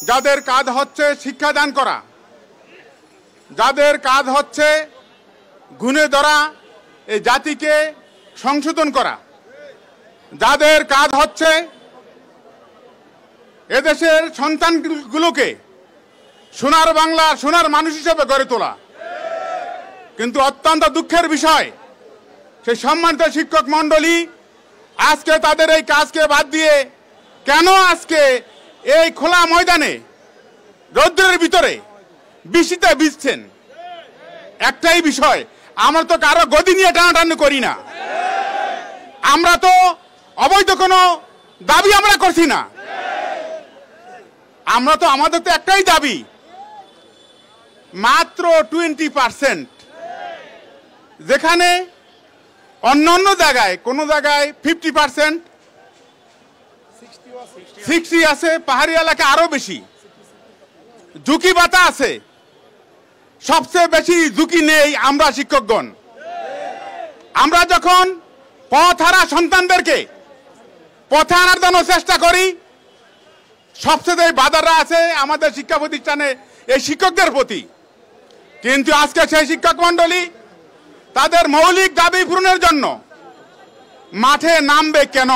যাদের কাজ হচ্ছে শিক্ষাদান করা, যাদের কাজ হচ্ছে গুণে ধরা এই জাতিকে সংশোধন করা, যাদের কাজ হচ্ছে এদেশের সন্তানগুলোকে সোনার বাংলা সোনার মানুষ হিসেবে গড়ে তোলা। কিন্তু অত্যন্ত দুঃখের বিষয়, সেই সম্মানিত শিক্ষক মণ্ডলী আজকে তাদের এই কাজকে বাদ দিয়ে কেন আজকে এই খোলা ময়দানে রৌদ্রের ভিতরে বৃষ্টিতে ভিজছেন? একটাই বিষয়, আমরা তো কারো গদি নিয়ে টানাটানি করি না, আমরা তো অবৈধ কোনো দাবি আমরা করছি না, আমরা তো আমাদের তো একটাই দাবি, মাত্র 20%, যেখানে অন্য জায়গায় কোনো জায়গায় 50%, 60 আছে, পাহাড়ি এলাকায় আরো বেশি ঝুঁকি বাতা আছে। সবচেয়ে বেশি ঝুঁকি নেই আমরা শিক্ষকগণ। আমরা যখন পথহারা সন্তানদেরকে পথে আনার জন্য চেষ্টা করি, সবচেয়ে বাধারা আছে আমাদের শিক্ষা প্রতিষ্ঠানে এই শিক্ষকদের প্রতি। কিন্তু আজকে সেই শিক্ষক মণ্ডলী তাদের মৌলিক দাবি পূরণের জন্য মাঠে নামবে কেন?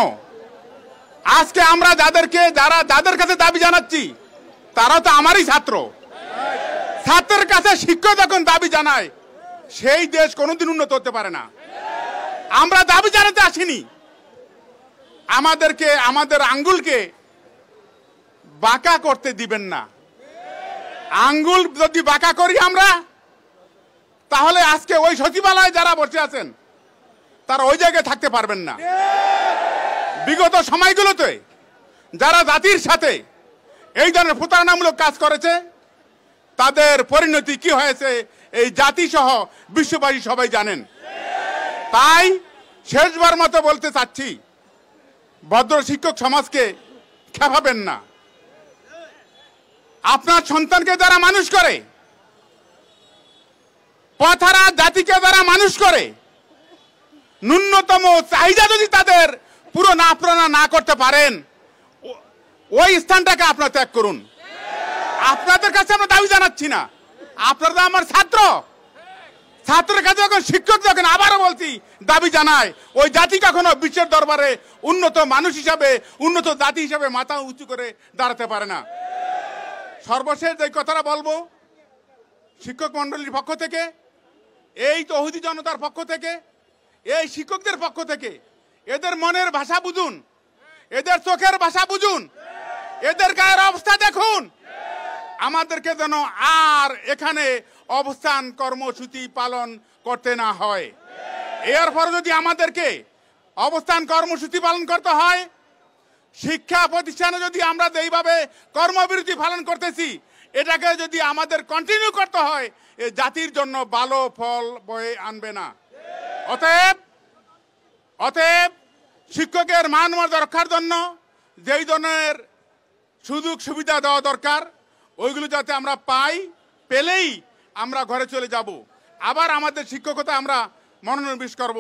আজকে আমরা যাদের কাছে দাবি জানাচ্ছি তারাও তো আমারই ছাত্র। ছাত্রের কাছে শিক্ষক যখন দাবি জানায়, সেই দেশ কোনোদিন উন্নত হতে পারে না। আমরা দাবি জানাতে আসিনি, আমাদের আঙ্গুলকে বাঁকা করতে দিবেন না। আঙ্গুল যদি বাঁকা করি আমরা, তাহলে আজকে ওই সচিবালয়ে যারা বসে আছেন তারা ওই জায়গায় থাকতে পারবেন না। বিগত সময়গুলোতে যারা জাতির সাথে এই ধরনের প্রতারণামূলক কাজ করেছে, তাদের পরিণতি কি হয়েছে এই জাতি সহ বিশ্ববাসী সবাই জানেন। তাই শেষবার মতো বলতে চাচ্ছি, ভদ্র শিক্ষক সমাজকে খেপাবেন না। আপনার সন্তানকে যারা মানুষ করে, পথহারা জাতিকে যারা মানুষ করে, ন্যূনতম চাহিদা যদি তাদের পুরো পূরণ না করতে পারেন, ওই স্থানটাকে আপনারা ত্যাগ করুন। আপনাদের কাছে আমরা দাবি জানাচ্ছি না, আপনারা তো আমার ছাত্র। ছাত্রের কাছে যখন শিক্ষক যখন আবারও বলছি দাবি জানায়, ওই জাতি কখনো বিশ্বের দরবারে উন্নত মানুষ হিসাবে, উন্নত জাতি হিসাবে মাথা উঁচু করে দাঁড়াতে পারে না। সর্বশেষ যে কথাটা বলবো, শিক্ষক মণ্ডলীর পক্ষ থেকে, এই তৌহিদি জনতার পক্ষ থেকে, এই শিক্ষকদের পক্ষ থেকে, এদের মনের ভাষা বুঝুন, এদের চোখের ভাষা বুঝুন, এদের গায়ের অবস্থা দেখুন। আমাদেরকে যেন আর এখানে অবস্থান কর্মসূচি পালন করতে না হয়। এরপরে যদি আমাদেরকে অবস্থান কর্মসূচি পালন করতে হয়, শিক্ষা প্রতিষ্ঠানে যদি আমরা যেইভাবে কর্মবিরতি পালন করতেছি, এটাকে যদি আমাদের কন্টিনিউ করতে হয়, এই জাতির জন্য ভালো ফল বয়ে আনবে না। অতএব শিক্ষকের মান মর্যাদা রক্ষার জন্য যেই ধরনের সুযোগ সুবিধা দেওয়া দরকার, ওইগুলো যাতে আমরা পাই, পেলেই আমরা ঘরে চলে যাব, আবার আমাদের শিক্ষকতা আমরা মনোনিবেশ করব।